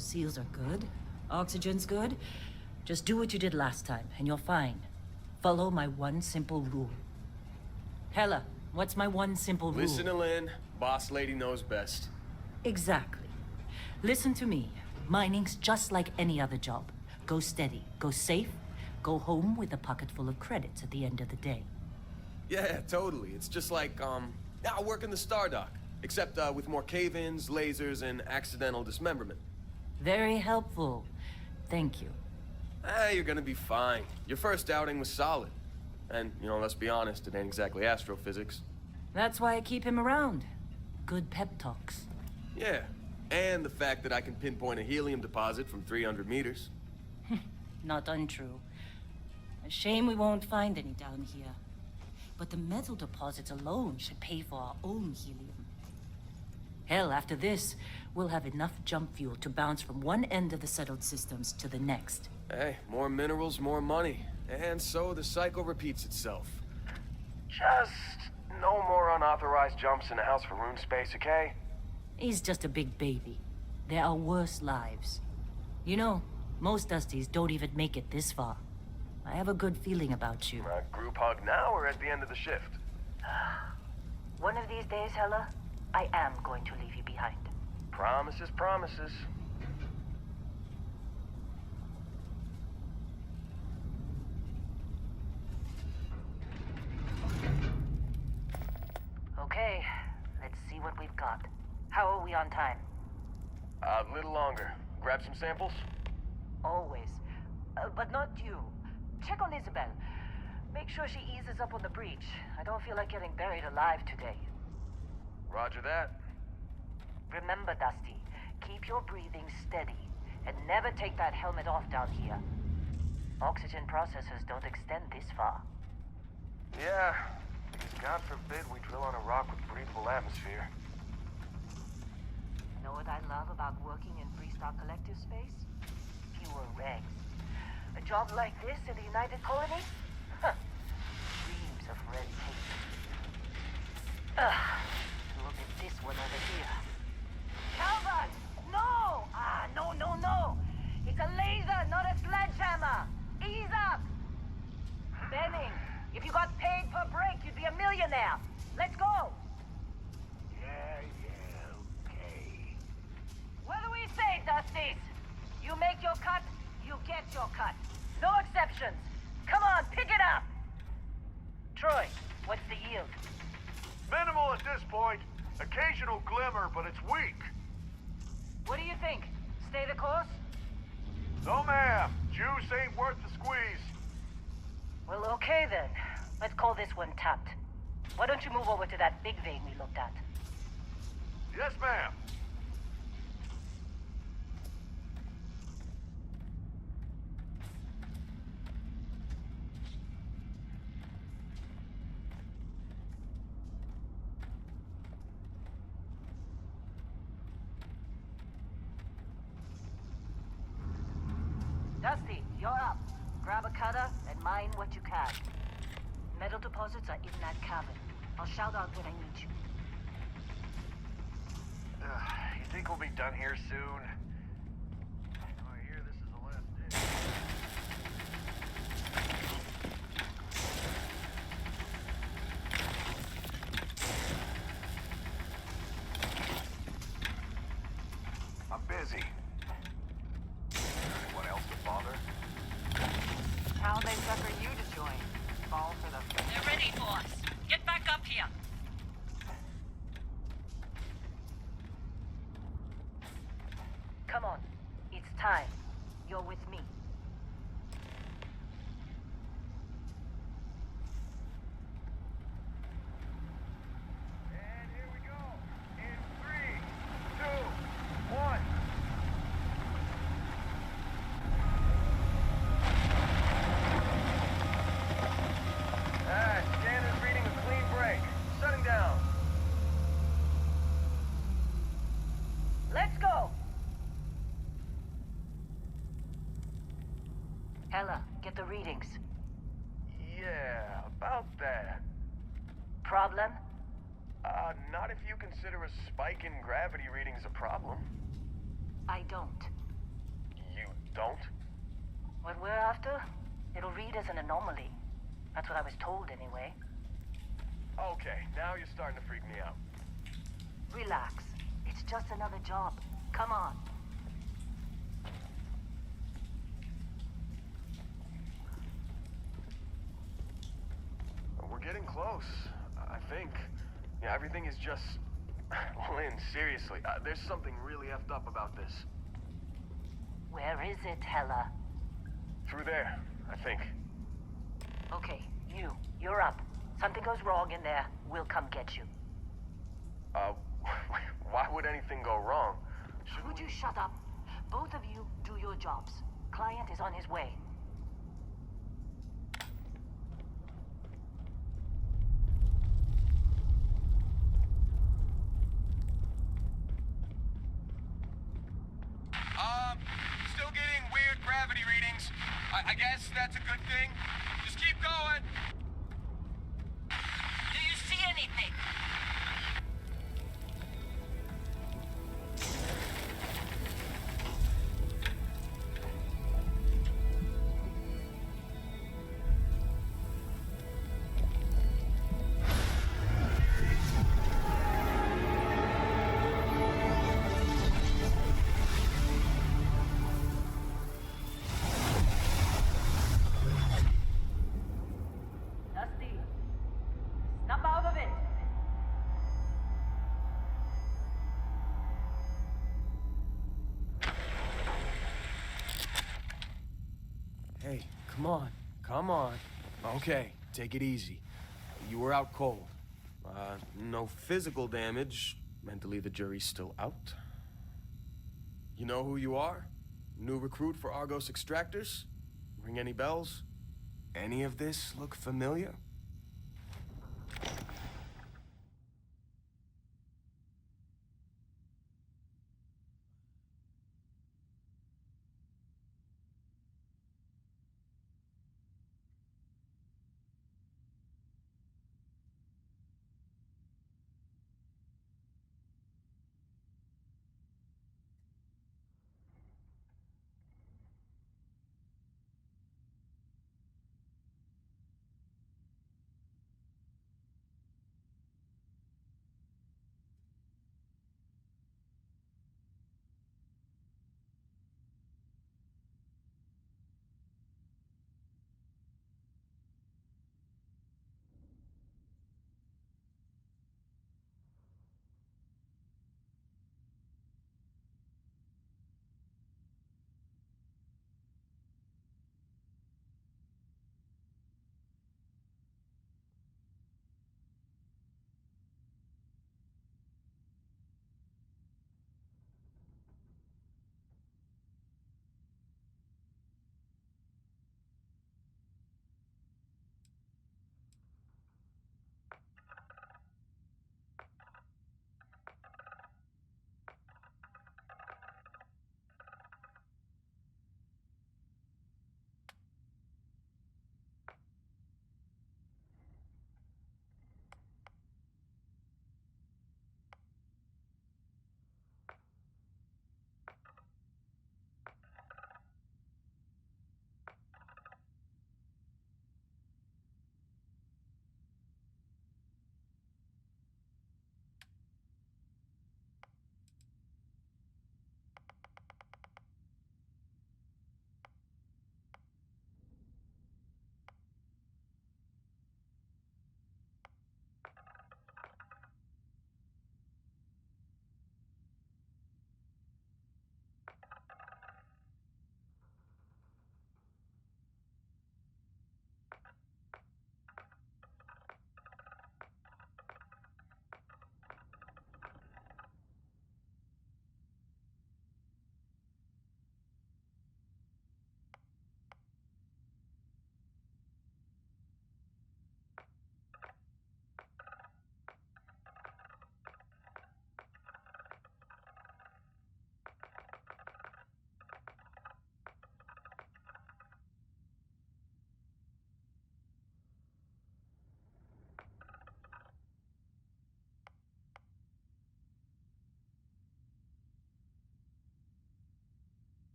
Seals are good. Oxygen's good. Just do what you did last time, and you're fine. Follow my one simple rule. Hella, what's my one simple rule? Listen to Lynn. Boss lady knows best. Exactly. Listen to me. Mining's just like any other job. Go steady, go safe, go home with a pocket full of credits at the end of the day. Yeah, totally. It's just like, I work in the Stardock. Except, with more cave-ins, lasers, and accidental dismemberment. Very helpful. Thank you. You're gonna be fine. Your first outing was solid. And, let's be honest, it ain't exactly astrophysics. That's why I keep him around. Good pep talks. Yeah, and the fact that I can pinpoint a helium deposit from 300 meters. Not untrue. A shame we won't find any down here. But the metal deposits alone should pay for our own helium. Hell, after this, we'll have enough jump fuel to bounce from one end of the settled systems to the next. Hey, more minerals, more money. And so the cycle repeats itself. Just no more unauthorized jumps in the house for rune space, okay? He's just a big baby. There are worse lives. You know, most Dusties don't even make it this far. I have a good feeling about you. Group hug now or at the end of the shift? One of these days, Hella, I am going to leave you behind. Promises, promises. Okay, let's see what we've got. How are we on time? A little longer. Grab some samples? Always. But not you. Check on Isabel. Make sure she eases up on the breach. I don't feel like getting buried alive today. Roger that. Remember, Dusty, keep your breathing steady, and never take that helmet off down here. Oxygen processors don't extend this far. Yeah, because God forbid we drill on a rock with breathable atmosphere. Know what I love about working in Freestar Collective space? Fewer regs. A job like this in the United Colonies? Huh. Dreams of red tape. Look at this one over here. Calvert! No! No. It's a laser, not a sledgehammer. Ease up! Benning, if you got paid per break, you'd be a millionaire. Let's go! Yeah, okay. What do we say, Dusties? You make your cut, you get your cut. No exceptions. Come on, pick it up! Troy, what's the yield? Minimal at this point. Occasional glimmer, but it's weak. What do you think? Stay the course? No, ma'am. Juice ain't worth the squeeze. Well, okay then. Let's call this one tapped. Why don't you move over to that big vein we looked at? Yes, ma'am. Dusty, you're up. Grab a cutter and mine what you can. Metal deposits are in that cavern. I'll shout out when I need you. You think we'll be done here soon? I hear this is the last ditch. busy. Anyone else to bother? How they sucker you to join? Fall for the... They're ready for us. Get back up here. Come on. It's time. You're with me. And here we go. In 3, 2, 1. Scanner's reading a clean break. Shutting down. Let's go! Ella, get the readings. Yeah, about that. Problem? Not if you consider a spike in gravity readings a problem. I don't. You don't? What we're after, it'll read as an anomaly. That's what I was told anyway. Okay, now you're starting to freak me out. Relax. It's just another job. Come on. We're getting close, I think. Yeah, everything is just... Lynn, seriously, there's something really effed up about this. Where is it, Hella? Through there, I think. Okay, you're up. Something goes wrong in there, we'll come get you. Why would anything go wrong? Would you shut up? Both of you do your jobs. Client is on his way. Still getting weird gravity readings. I guess that's a good thing. Just keep going. Do you see anything? Dusty, snap out of it. Hey, come on. Come on. Okay, take it easy. You were out cold. No physical damage. Mentally, the jury's still out. You know who you are? New recruit for Argos Extractors? Ring any bells? Any of this look familiar?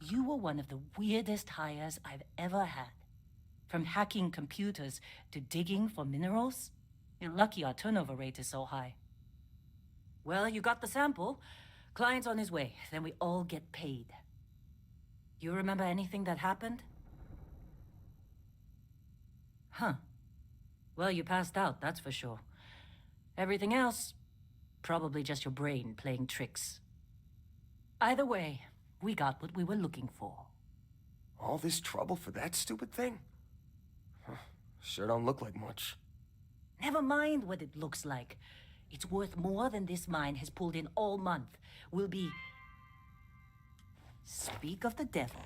You were one of the weirdest hires I've ever had. From hacking computers to digging for minerals. You're lucky our turnover rate is so high. Well, you got the sample. Client's on his way, then we all get paid. You remember anything that happened? Huh. Well, you passed out, that's for sure. Everything else, probably just your brain playing tricks. Either way, we got what we were looking for. All this trouble for that stupid thing? Huh. Sure don't look like much. Never mind what it looks like. It's worth more than this mine has pulled in all month. We'll be... Speak of the devil.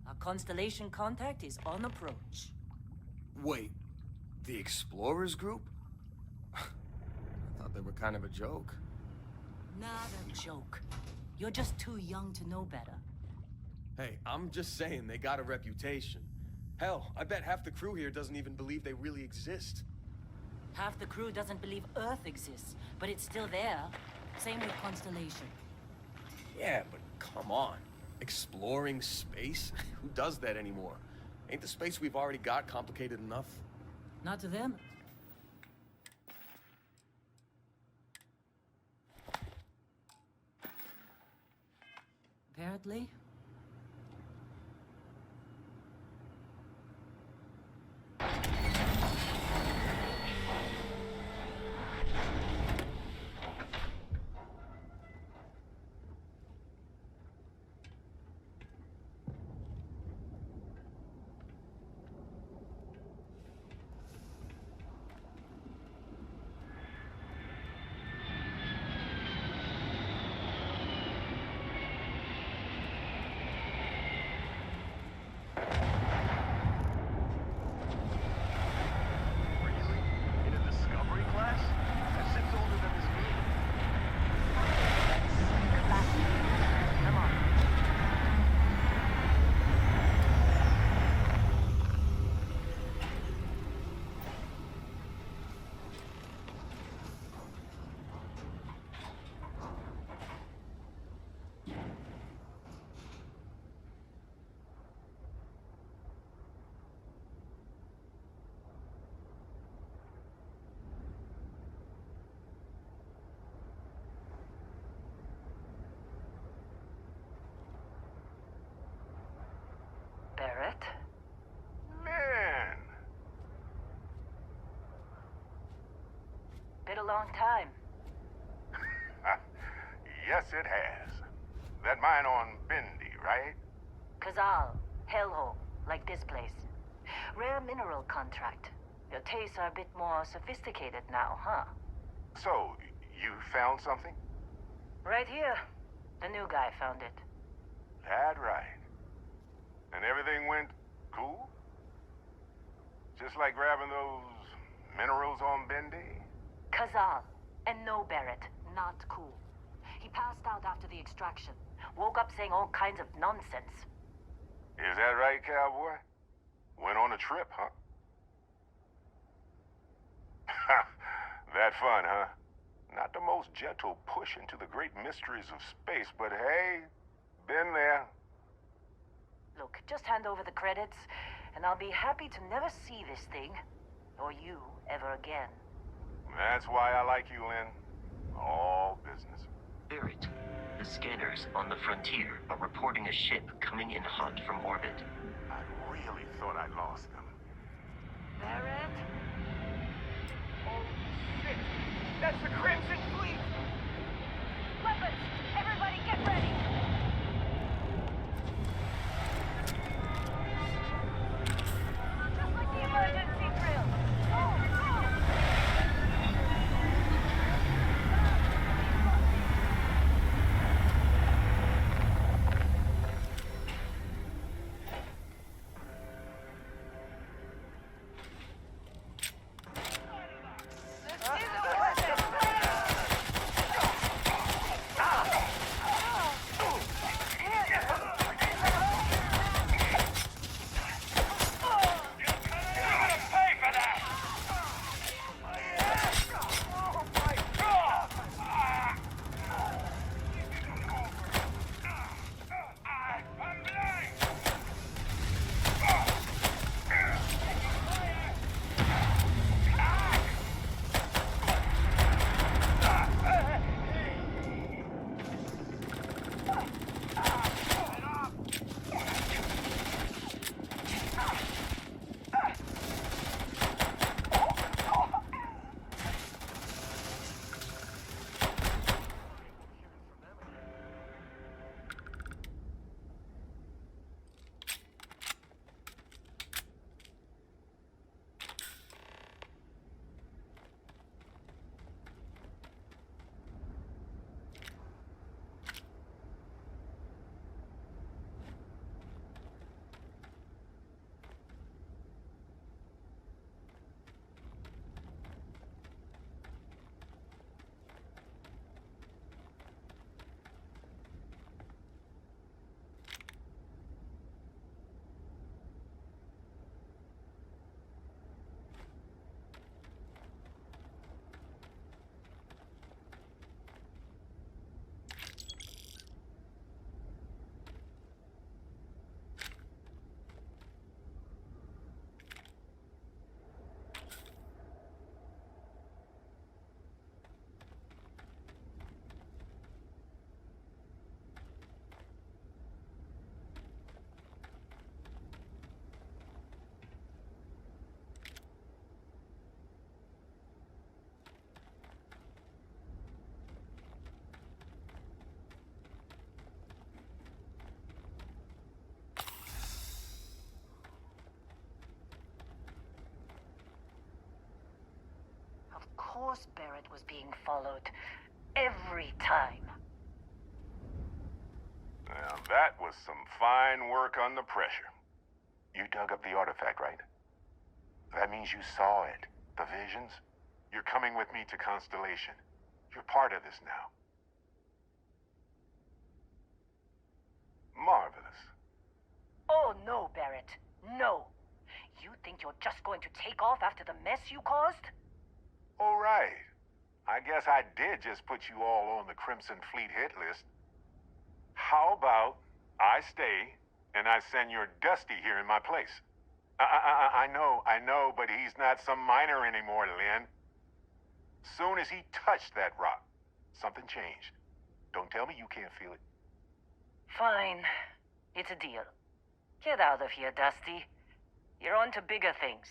Our constellation contact is on approach. Wait, the Explorers group? I thought they were kind of a joke. Not a joke. You're just too young to know better. Hey, I'm just saying they got a reputation. Hell, I bet half the crew here doesn't even believe they really exist. Half the crew doesn't believe Earth exists, but it's still there. Same with Constellation. Yeah, but come on. Exploring space? Who does that anymore? Ain't the space we've already got complicated enough? Not to them. Apparently. Really? In a Discovery class? That ship's older than this meeting. Come on. Barrett? Man! Been a long time. Yes, it has. That mine on Bendy, right? Kazal, hellhole, like this place. Rare mineral contract. Your tastes are a bit more sophisticated now, huh? So, you found something? Right here. The new guy found it. That right. And everything went cool? Just like grabbing those minerals on Bendy? Kazal, and no Barrett, not cool. He passed out after the extraction. Woke up saying all kinds of nonsense. Is that right, cowboy? Went on a trip, huh? That fun, huh? Not the most gentle push into the great mysteries of space, but hey, been there. Look, just hand over the credits, and I'll be happy to never see this thing, or you, ever again. That's why I like you, Lynn. All business. Barrett, the scanners on the frontier are reporting a ship coming in hot from orbit. I really thought I lost them. Barrett? Oh, shit! That's the Crimson Fleet! Weapons! Everybody get ready! Just like the emergency drill! Go! This isn't worth it! course Barrett was being followed. Every time. Now, that was some fine work under pressure. You dug up the artifact, right? That means you saw it. The visions? You're coming with me to Constellation. You're part of this now. Marvelous. Oh no, Barrett. No. You think you're just going to take off after the mess you caused? All right. I guess I did just put you all on the Crimson Fleet hit list. How about I stay and I send your Dusty here in my place? I know, but he's not some miner anymore, Lynn. Soon as he touched that rock, something changed. Don't tell me you can't feel it. Fine. It's a deal. Get out of here, Dusty. You're on to bigger things.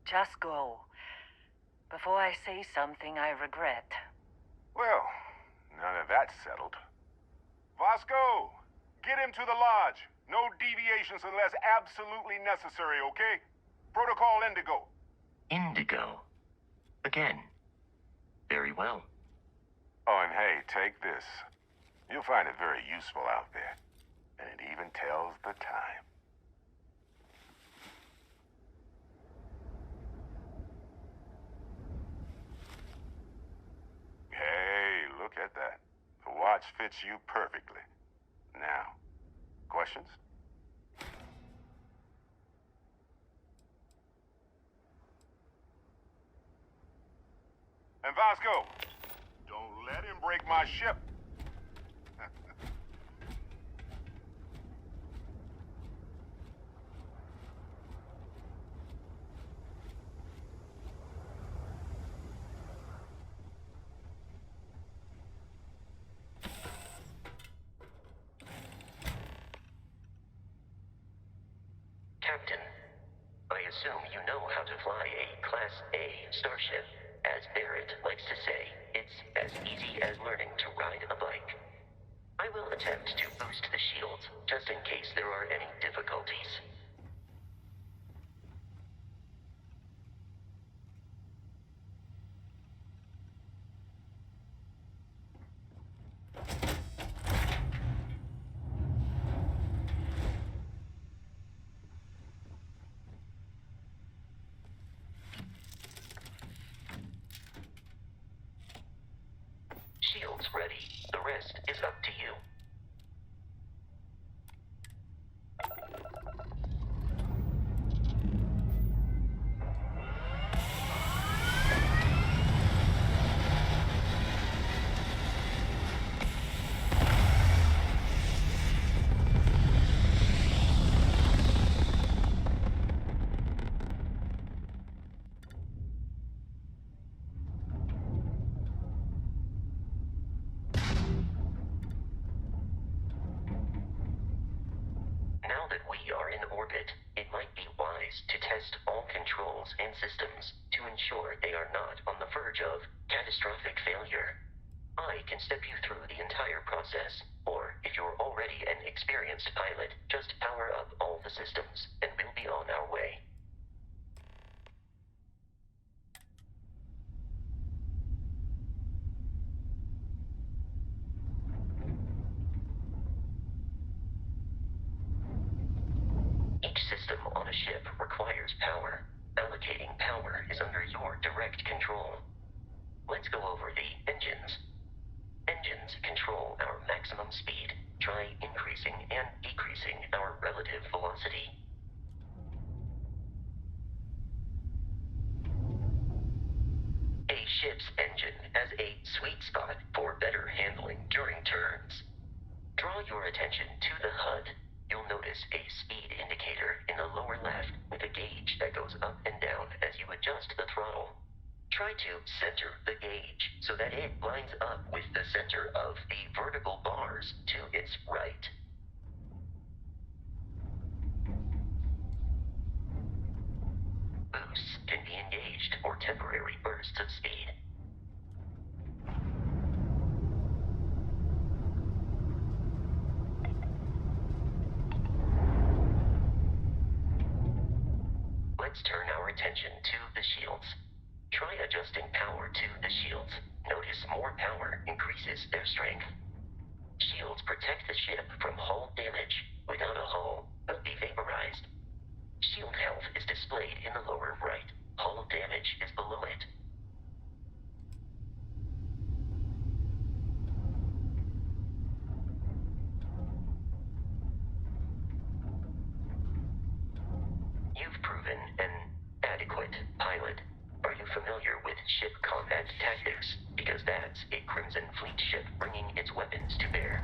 Just go. Before I say something I regret. Well, now that that's settled. Vasco, get him to the lodge. No deviations unless absolutely necessary, okay? Protocol Indigo. Indigo. Again. Very well. Oh, and hey, take this. You'll find it very useful out there. And it even tells the time. Hey, look at that. The watch fits you perfectly. Now, questions? And Vasco, don't let him break my ship. Captain, I assume you know how to fly a Class A starship. As Barrett likes to say, it's as easy as learning to ride a bike. I will attempt to boost the shields, just in case there are any difficulties. Shields ready. The rest is up to you. Now that we are in orbit, it might be wise to test all controls and systems to ensure they are not on the verge of catastrophic failure. I can step you through the entire process, or if you're already an experienced pilot, just power up all the systems, and we'll be on our way. Each system on a ship requires power. Allocating power is under your direct control. Let's go over the engines. Engines control our maximum speed. Try increasing and decreasing our relative velocity. A ship's engine has a sweet spot for better handling during turns. Draw your attention to the HUD. You'll notice a speed indicator in the lower left with a gauge that goes up and down as you adjust the throttle. Try to center the gauge so that it lines up with the center of the vertical bars to its right. Boosts can be engaged for temporary bursts of speed. let's turn our attention to the shields. Try adjusting power to the shields. Notice more power increases their strength. Shields protect the ship from hull damage. Without a hull, they'll be vaporized. Shield health is displayed in the lower right. Hull damage is below it. You've proven an adequate pilot. Are you familiar with ship combat tactics? Because that's a Crimson Fleet ship bringing its weapons to bear.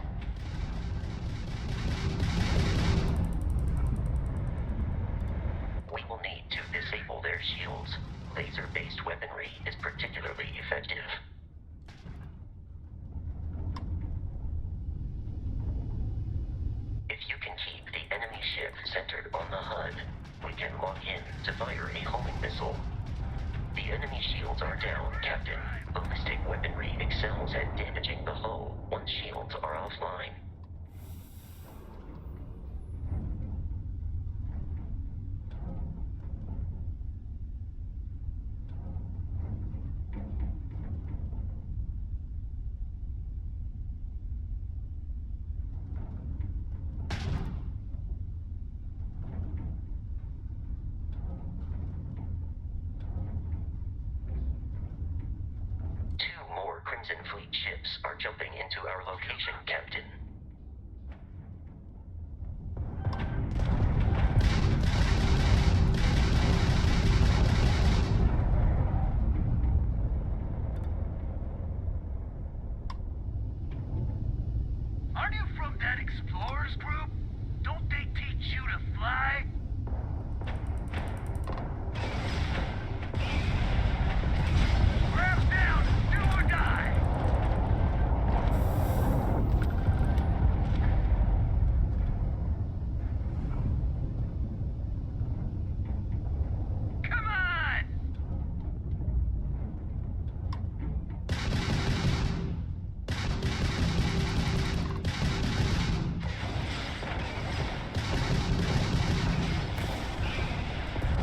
We will need to disable their shields. Laser-based weaponry is particularly effective. If you can keep the enemy ship centered on the HUD, we can lock in to fire a homing missile. The enemy shields are down, Captain. Ballistic weaponry excels at damaging the hull once shields are offline. Two more Crimson Fleet ships are jumping into our location, Captain. Aren't you from that explorers group? Don't they teach you to fly? Ramps down! Do or die! Come on!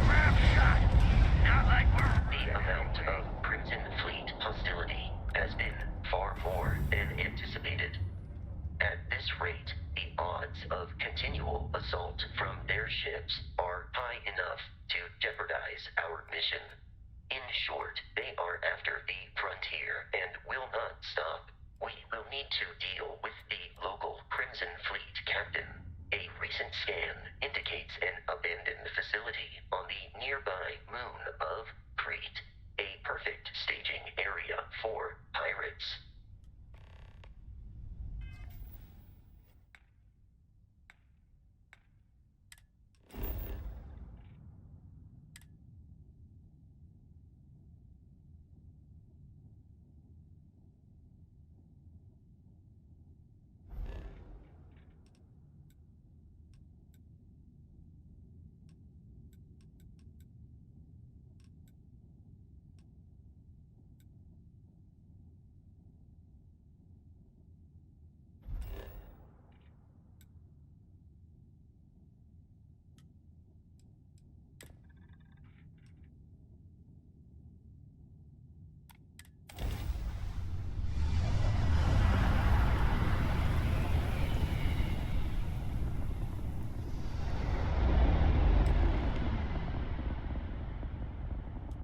Ramp shot! Not like we're... The amount of Crimson Fleet hostility has been far more than anticipated. At this rate, the odds of continual assault from their ships are high enough to jeopardize our mission. In short, they are after the frontier and will not stop. We will need to deal with the local Crimson Fleet captain. A recent scan indicates an abandoned facility on the nearby moon of Crete, a perfect staging area for pirates.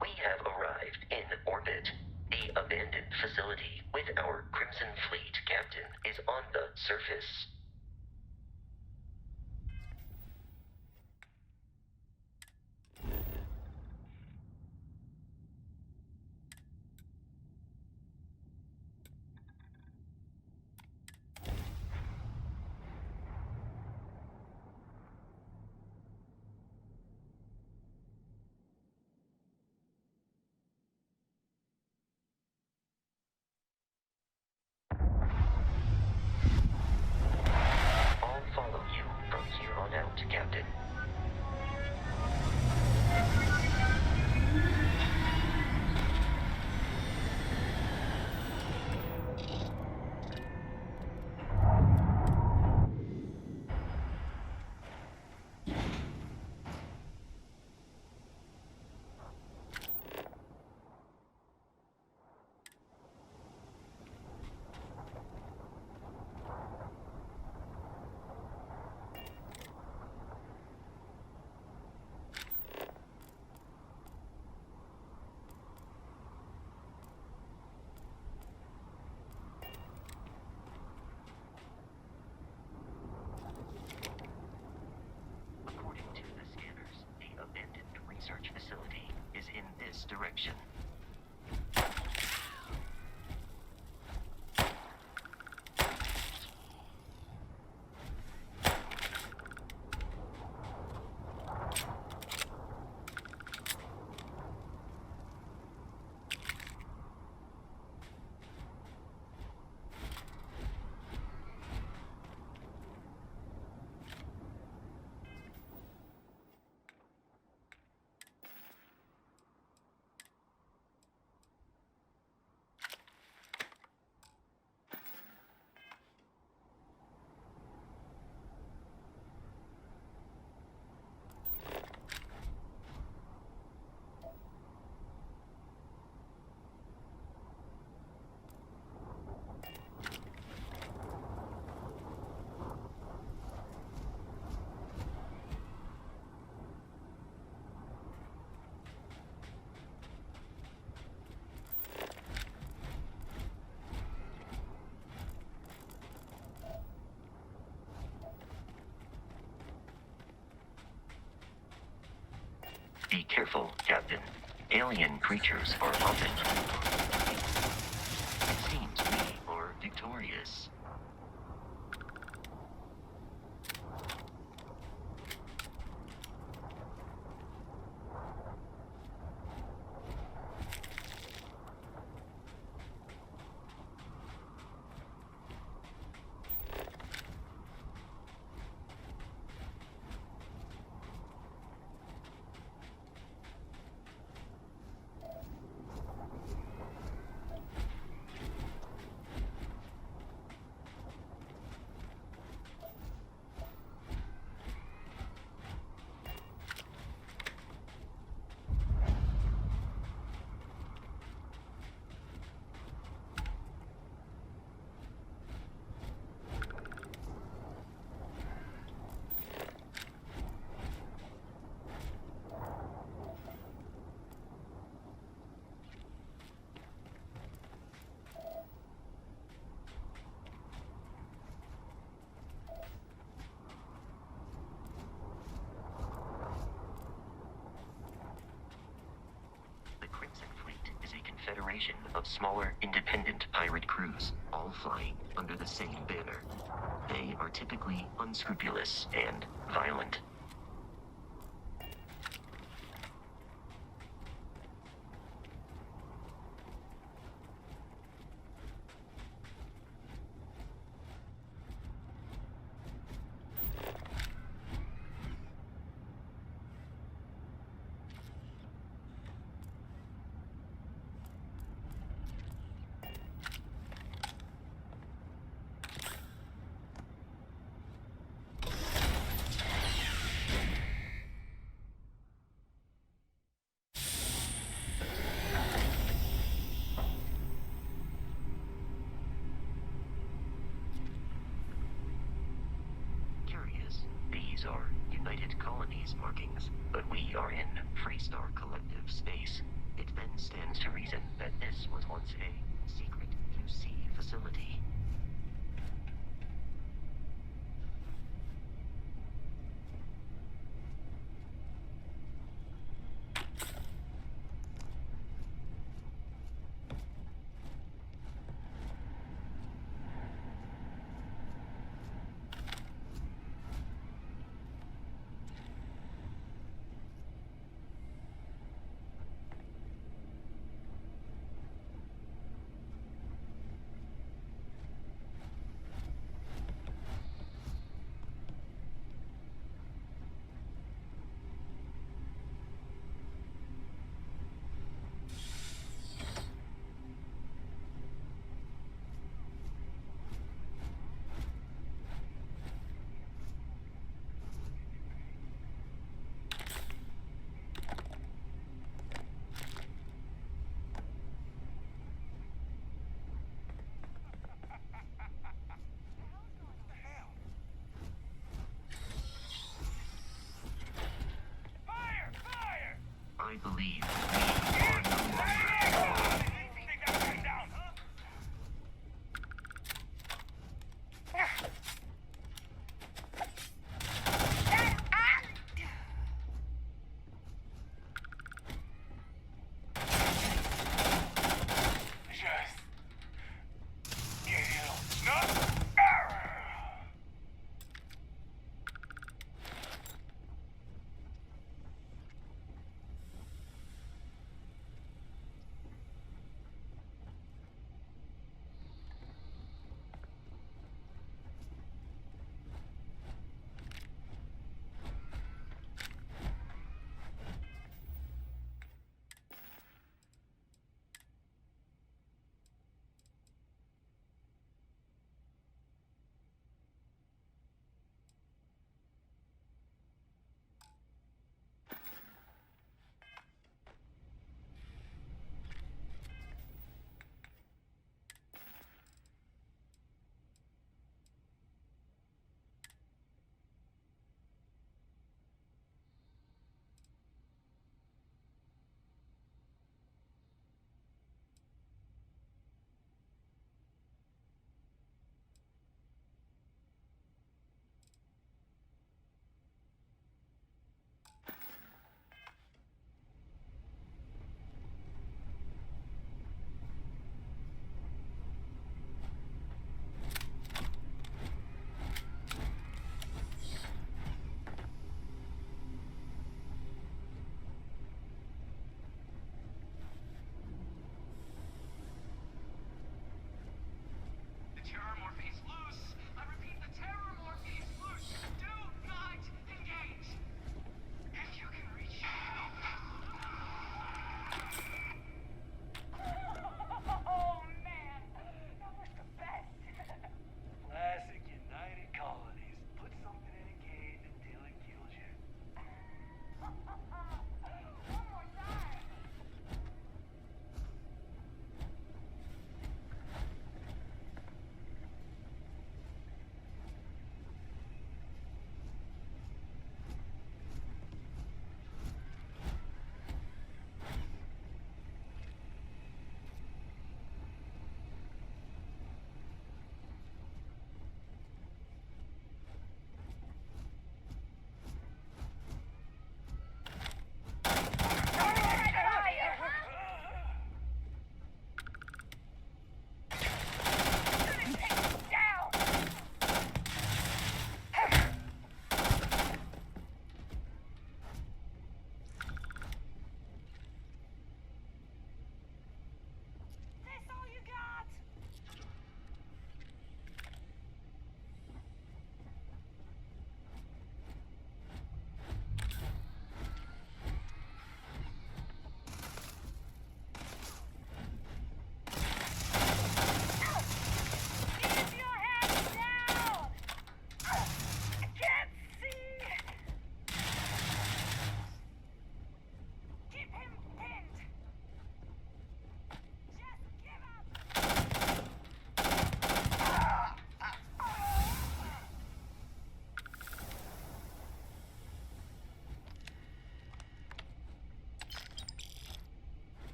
We have arrived in orbit. The abandoned facility with our Crimson Fleet captain is on the surface. I'll follow you from here on out, Captain. action. Be careful, Captain. Alien creatures are often seems weak or victorious. Federation of smaller, independent pirate crews, all flying under the same banner. They are typically unscrupulous and violent. These are United Colonies markings, but we are in Freestar Collective space. It then stands to reason that this was once a secret QC facility.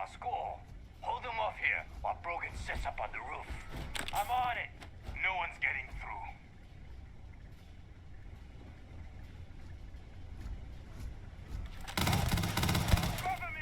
Pascal. Hold him off here while Brogan sets up on the roof. I'm on it. No one's getting through. Cover me!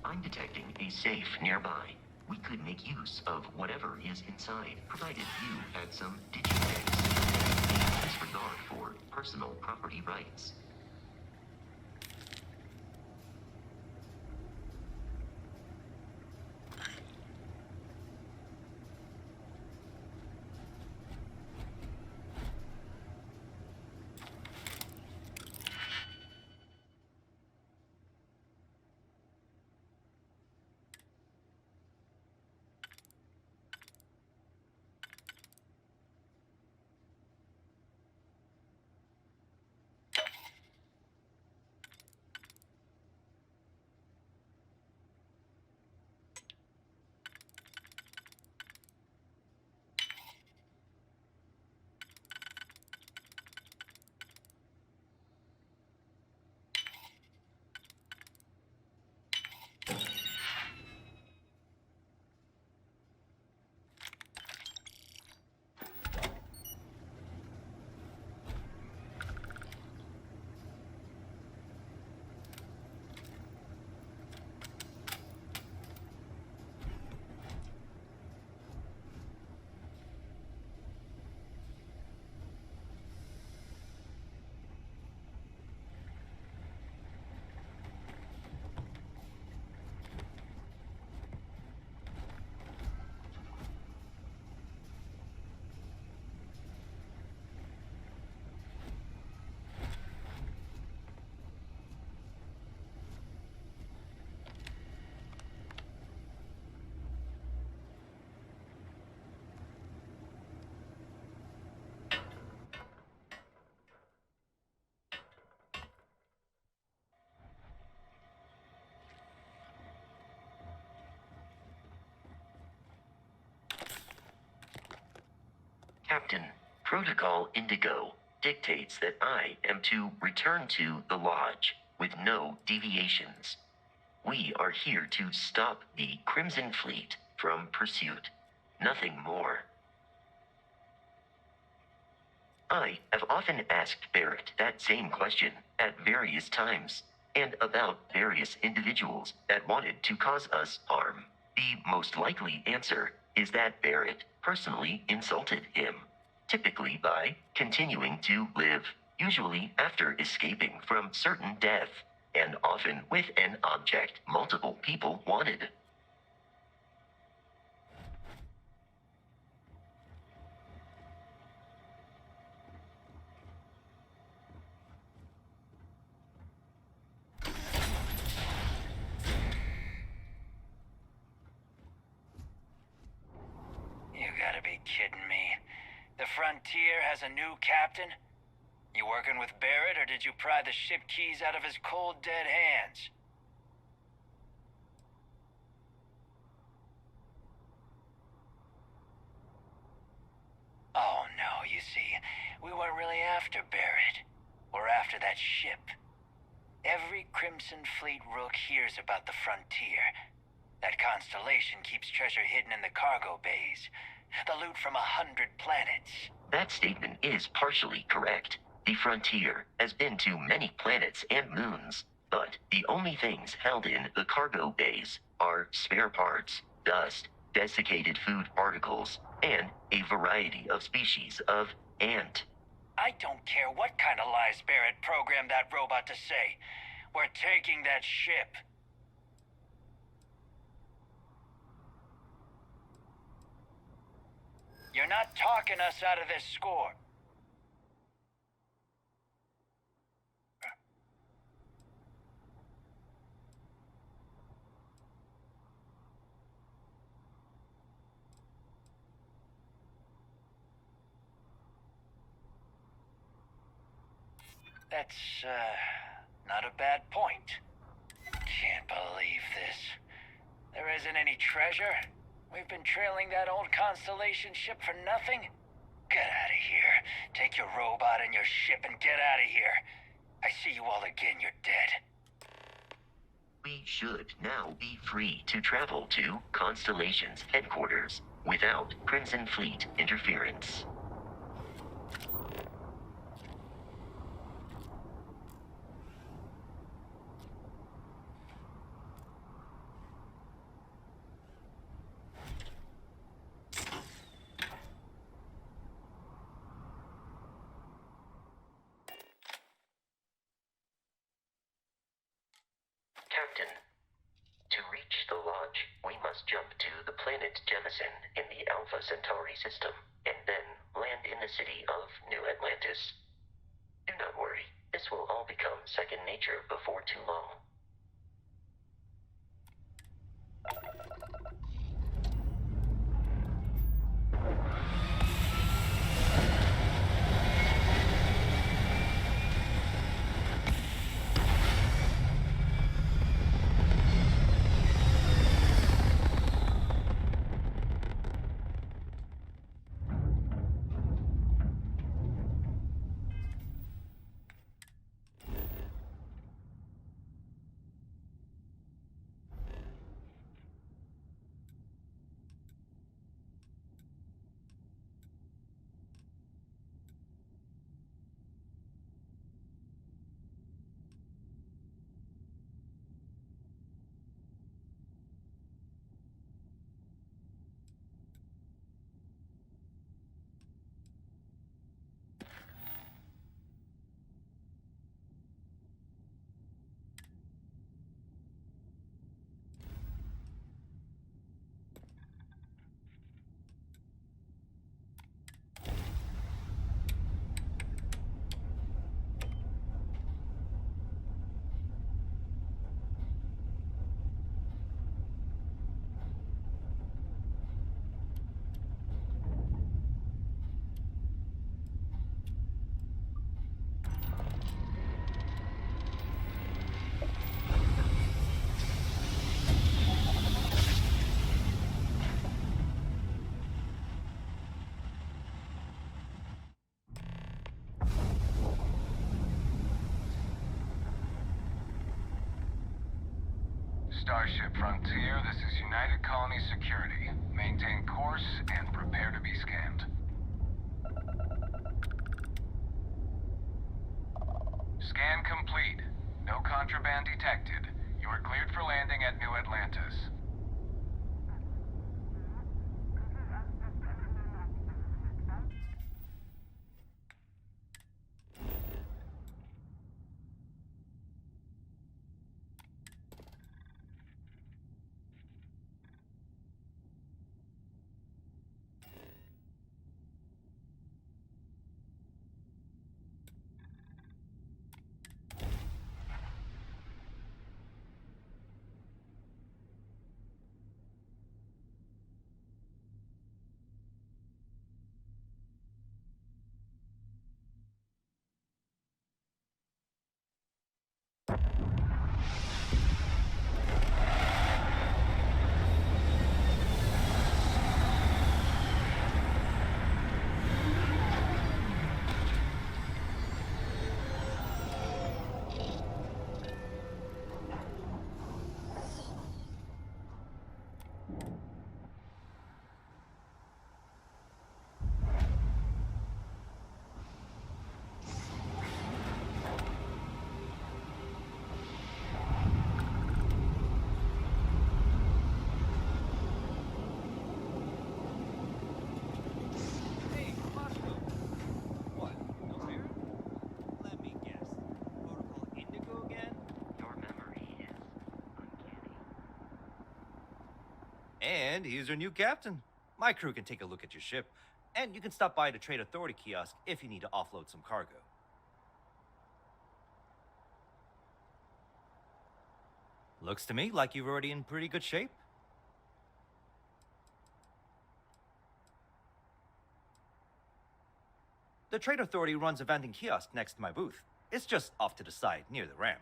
I'm detecting a safe nearby. We could make use of whatever is inside, provided you had some digitags and a disregard for personal property rights. Captain, Protocol Indigo dictates that I am to return to the Lodge with no deviations. We are here to stop the Crimson Fleet from pursuit. Nothing more. I have often asked Barrett that same question at various times, and about various individuals that wanted to cause us harm. The most likely answer is that Barrett personally insulted him, typically by continuing to live, usually after escaping from certain death, and often with an object multiple people wanted. You gotta be kidding me. The Frontier has a new captain? You working with Barrett, or did you pry the ship keys out of his cold, dead hands? Oh, no, you see, we weren't really after Barrett. We're after that ship. Every Crimson Fleet rook hears about the Frontier. That constellation keeps treasure hidden in the cargo bays. The loot from 100 planets. That statement is partially correct. The Frontier has been to many planets and moons, but the only things held in the cargo bays are spare parts, dust, desiccated food particles, and a variety of species of ant. I don't care what kind of lies Barrett programmed that robot to say. We're taking that ship. You're not talking us out of this score. That's, not a bad point. Can't believe this. There isn't any treasure? We've been trailing that old Constellation ship for nothing? Get out of here. Take your robot and your ship and get out of here. I see you all again, you're dead. We should now be free to travel to Constellation's headquarters without Crimson Fleet interference. Captain, to reach the lodge, we must jump to the planet Jemison in the Alpha Centauri system, and then land in the city of New Atlantis. Do not worry, this will all become second nature before too long. Starship Frontier, this is United Colony Security. Maintain course and prepare to be scanned. Scan complete. No contraband detected. You are cleared for landing at New Atlantis. And here's your new captain. My crew can take a look at your ship, and you can stop by the Trade Authority kiosk if you need to offload some cargo. Looks to me like you're already in pretty good shape. The Trade Authority runs a vending kiosk next to my booth. It's just off to the side, near the ramp.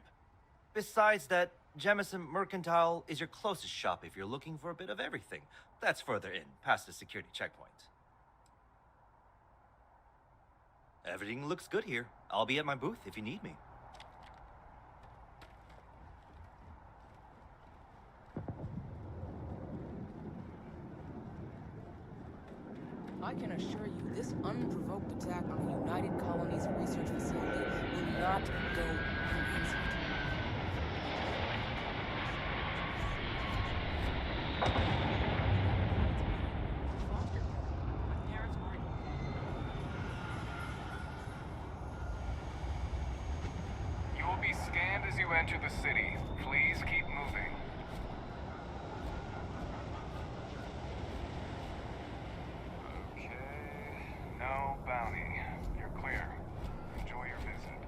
Besides that, Jemison Mercantile is your closest shop if you're looking for a bit of everything. That's further in, past the security checkpoint. Everything looks good here. I'll be at my booth if you need me. I can assure you, this unprovoked attack on the United Colonies research facility will not go unanswered. You will be scanned as you enter the city. Please keep moving. No bounty. You're clear. Enjoy your visit.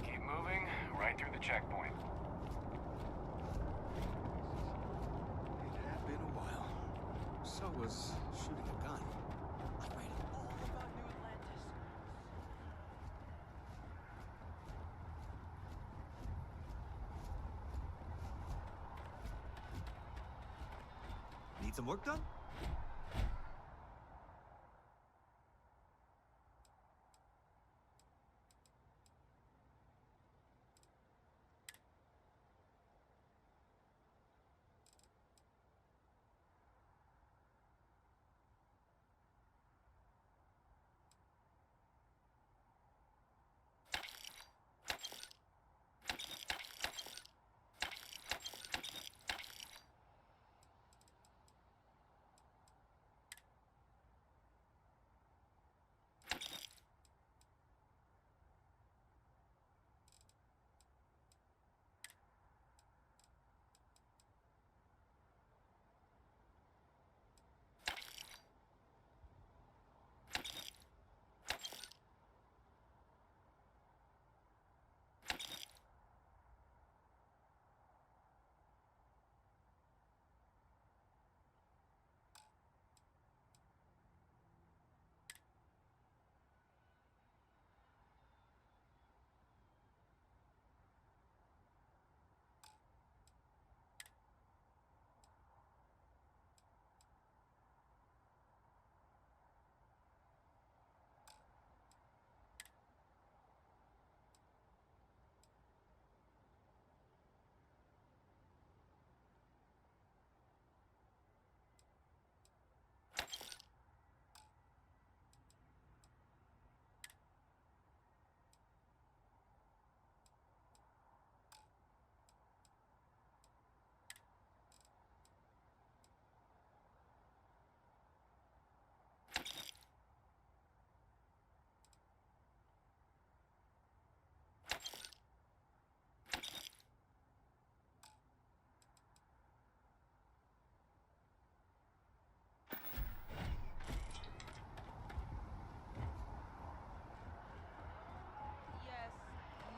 Keep moving right through the checkpoint. It had been a while. So was shooting a gun. I read all about New Atlantis. Need some work done?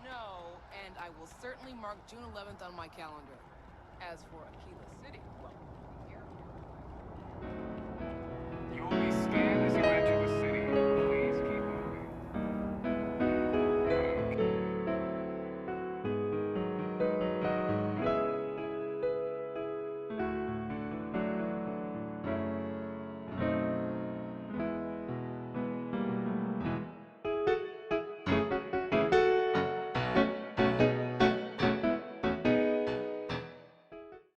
No, and I will certainly mark June 11th on my calendar. As for Aquila City,